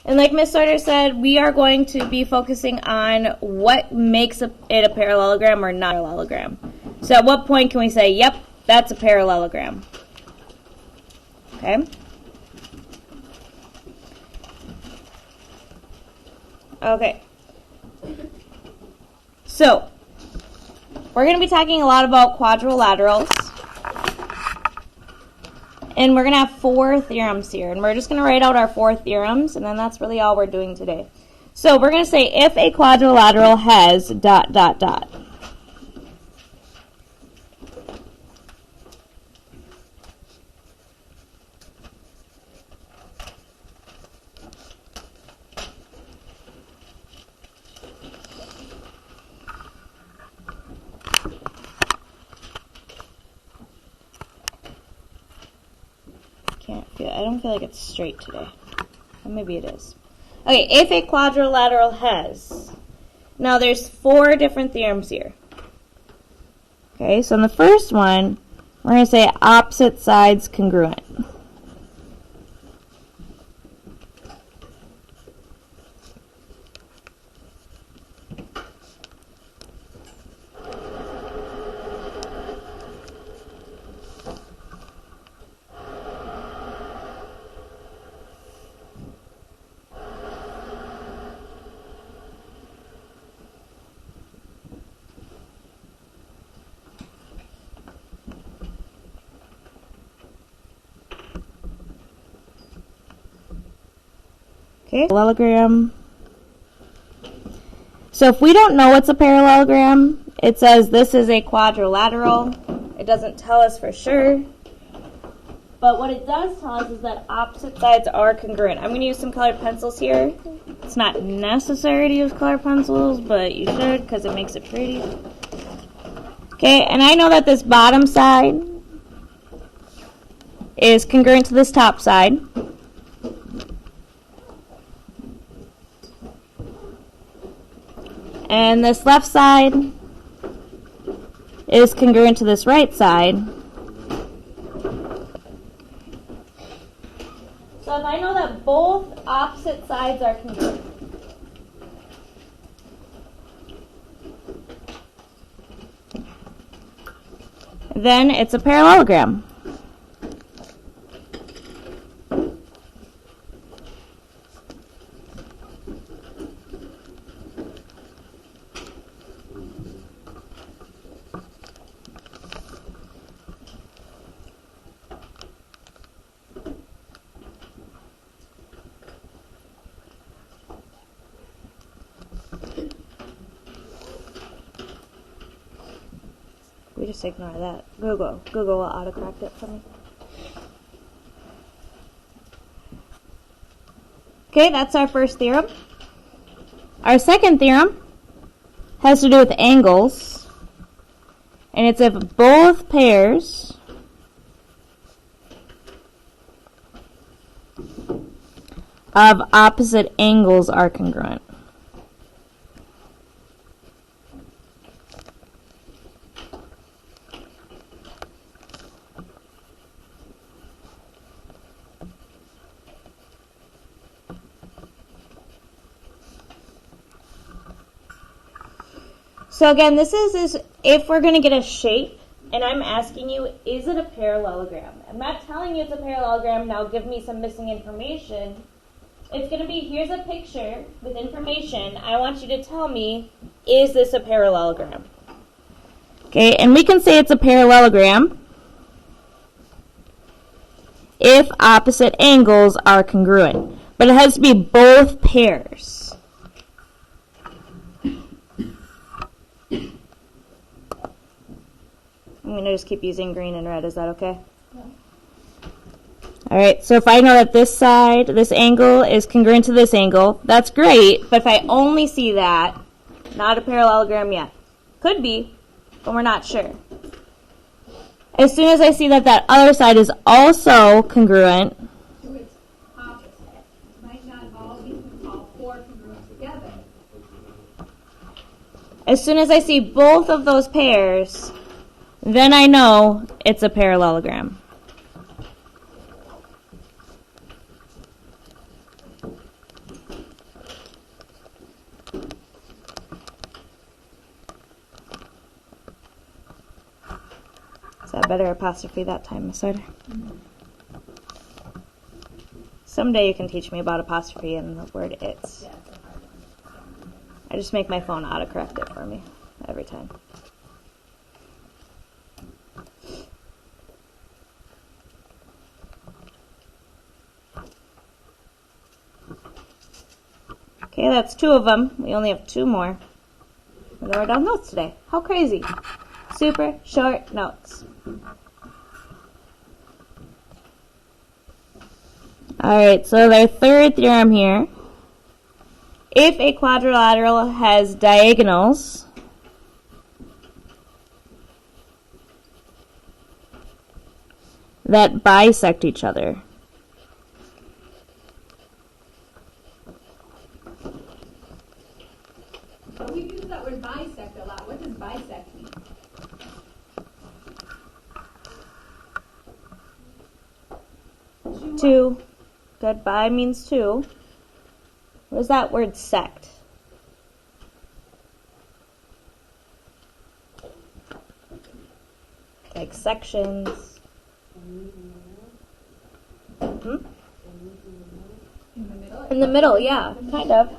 And like Miss Sorter said, we are going to be focusing on what makes it a parallelogram or not a parallelogram. So at what point can we say, yep, that's a parallelogram? Okay. Okay. So, we're going to be talking a lot about quadrilaterals. And we're going to have 4 theorems here. And we're just going to write out our 4 theorems, and then that's really all we're doing today. So, we're going to say if a quadrilateral has ... I don't feel like it's straight today. Or maybe it is. Okay, if a quadrilateral has. Now there's 4 different theorems here. Okay, so in the first one, we're going to say opposite sides congruent. Okay, parallelogram. So if we don't know what's a parallelogram, it says this is a quadrilateral. It doesn't tell us for sure. But what it does tell us is that opposite sides are congruent. I'm going to use some colored pencils here. It's not necessary to use colored pencils, but you should because it makes it pretty. Okay, and I know that this bottom side is congruent to this top side. And this left side is congruent to this right side. So if I know that both opposite sides are congruent, then it's a parallelogram. We just ignore that. Google will autocorrect it for me. Okay, that's our first theorem. Our second theorem has to do with angles. And it's if both pairs of opposite angles are congruent. So again, this is if we're going to get a shape, and I'm asking you, is it a parallelogram? I'm not telling you it's a parallelogram, now give me some missing information. It's going to be, here's a picture with information. I want you to tell me, is this a parallelogram? Okay, and we can say it's a parallelogram if opposite angles are congruent. But it has to be both pairs. I'm going to just keep using green and red. Is that okay? Yeah. All right, so if I know that this side, this angle is congruent to this angle, that's great. But if I only see that, not a parallelogram yet. Could be, but we're not sure. As soon as I see that that other side is also congruent, so it's opposite. It might not all be all 4 congruent together. As soon as I see both of those pairs, then I know it's a parallelogram. a better apostrophe that time, Miss Sarter. Someday you can teach me about apostrophe and the word it's. I just make my phone autocorrect it for me every time. Okay, that's 2 of them. We only have 2 more. And then we're done notes today. How crazy. Super short notes. Alright, so their third theorem here. If a quadrilateral has diagonals that bisect each other, We use that word bisect a lot. What does bisect mean? Two. Good. Bi means 2. What is that word sect? Like sections. Hmm? In the middle? In the middle, yeah, kind of.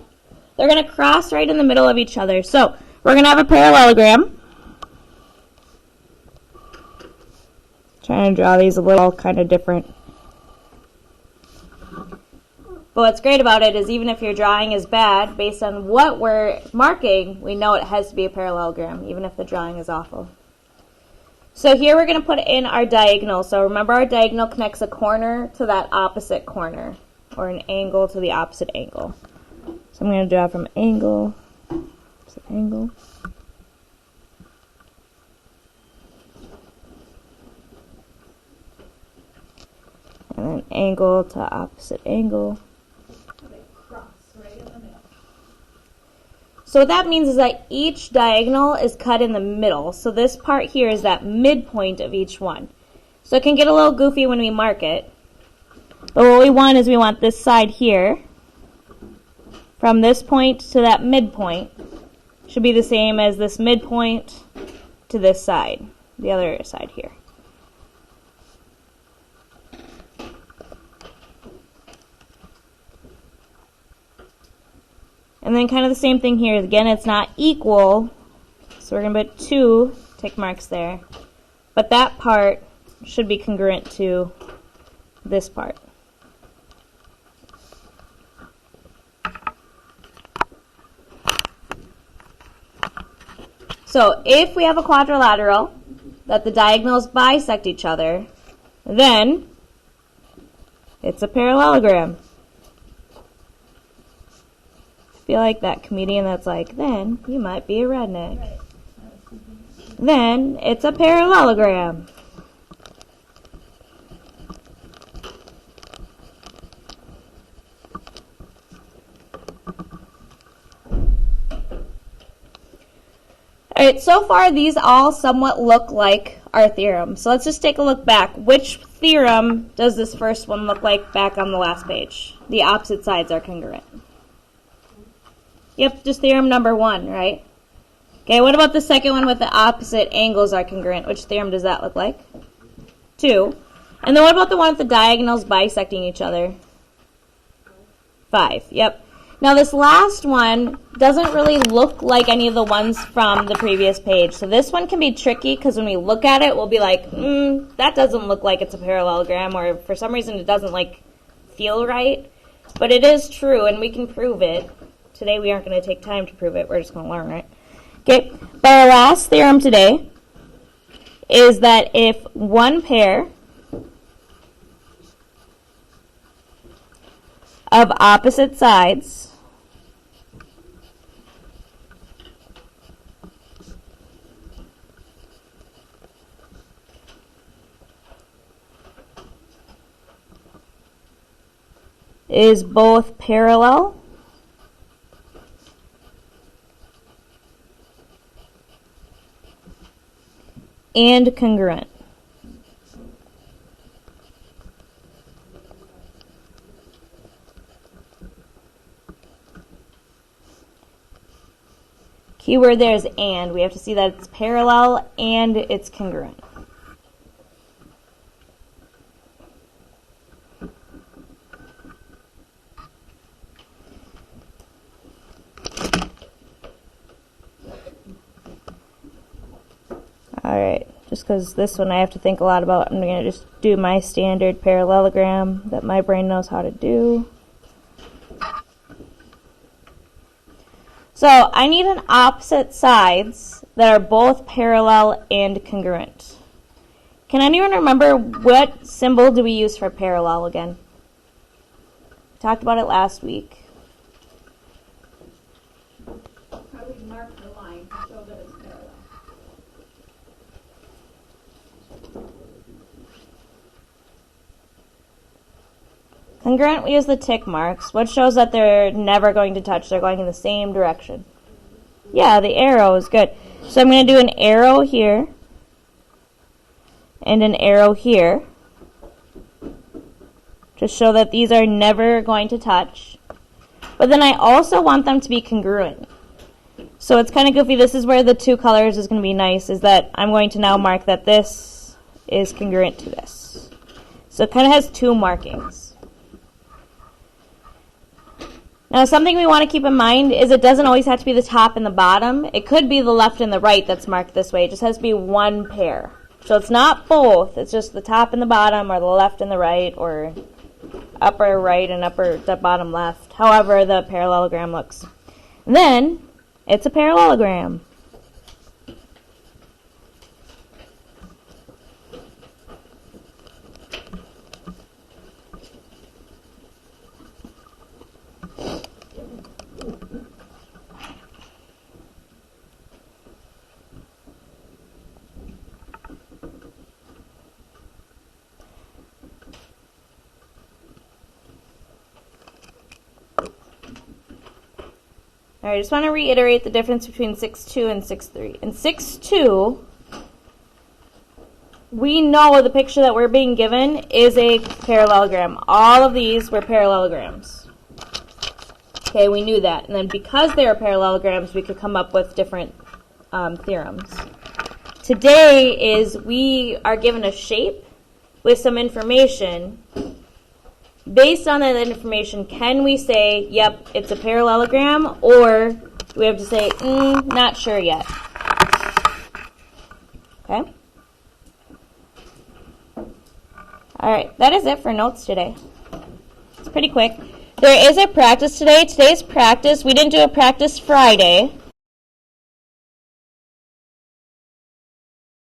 They're going to cross right in the middle of each other. So we're going to have a parallelogram. Trying to draw these a little kind of different. But what's great about it is even if your drawing is bad, based on what we're marking, we know it has to be a parallelogram, even if the drawing is awful. So here we're going to put in our diagonal. So remember, our diagonal connects a corner to that opposite corner, or an angle to the opposite angle. So I'm going to draw from angle, opposite angle. And then angle to opposite angle. So what that means is that each diagonal is cut in the middle. So this part here is that midpoint of each one. So it can get a little goofy when we mark it. But what we want is we want this side here, from this point to that midpoint, should be the same as this midpoint to this side, the other side here. And then kind of the same thing here. Again, it's not equal, so we're going to put 2 tick marks there. But that part should be congruent to this part. So if we have a quadrilateral that the diagonals bisect each other, then it's a parallelogram. I feel like that comedian that's like, then you might be a redneck. Right. Then it's a parallelogram. Alright, so far these all somewhat look like our theorem. So let's just take a look back. Which theorem does this first one look like back on the last page? The opposite sides are congruent. Yep, just theorem number 1, right? Okay, what about the second one with the opposite angles are congruent? Which theorem does that look like? 2. And then what about the one with the diagonals bisecting each other? 5, yep. Now this last one doesn't really look like any of the ones from the previous page. So this one can be tricky because when we look at it, we'll be like, that doesn't look like it's a parallelogram, or for some reason it doesn't feel right. But it is true, and we can prove it. Today we aren't going to take time to prove it. We're just going to learn, right? Okay, but our last theorem today is that if one pair of opposite sides is both parallel and congruent. Keyword there is and. We have to see that it's parallel and it's congruent. Alright, just because this one I have to think a lot about, I'm going to just do my standard parallelogram that my brain knows how to do. So I need an opposite sides that are both parallel and congruent. Can anyone remember what symbol do we use for parallel again? We talked about it last week. How do we mark the line to show that it's parallel? Congruent, we use the tick marks, which shows that they're never going to touch. They're going in the same direction. Yeah, the arrow is good. So I'm going to do an arrow here and an arrow here to show that these are never going to touch. But then I also want them to be congruent. So it's kind of goofy. This is where the two colors is going to be nice, is that I'm going to now mark that this is congruent to this. So it kind of has two markings. Now, something we want to keep in mind is it doesn't always have to be the top and the bottom. It could be the left and the right that's marked this way. It just has to be one pair. So it's not both. It's just the top and the bottom, or the left and the right, or upper right and the bottom left. However the parallelogram looks. And then, it's a parallelogram. All right, I just want to reiterate the difference between 6-2 and 6-3. In 6-2, we know the picture that we're being given is a parallelogram. All of these were parallelograms. Okay, we knew that. And then because they are parallelograms, we could come up with different theorems. Today is we are given a shape with some information. Based on that information, can we say, yep, it's a parallelogram, or do we have to say, not sure yet? Okay? All right, that is it for notes today. It's pretty quick. There is a practice today. Today's practice, we didn't do a practice Friday.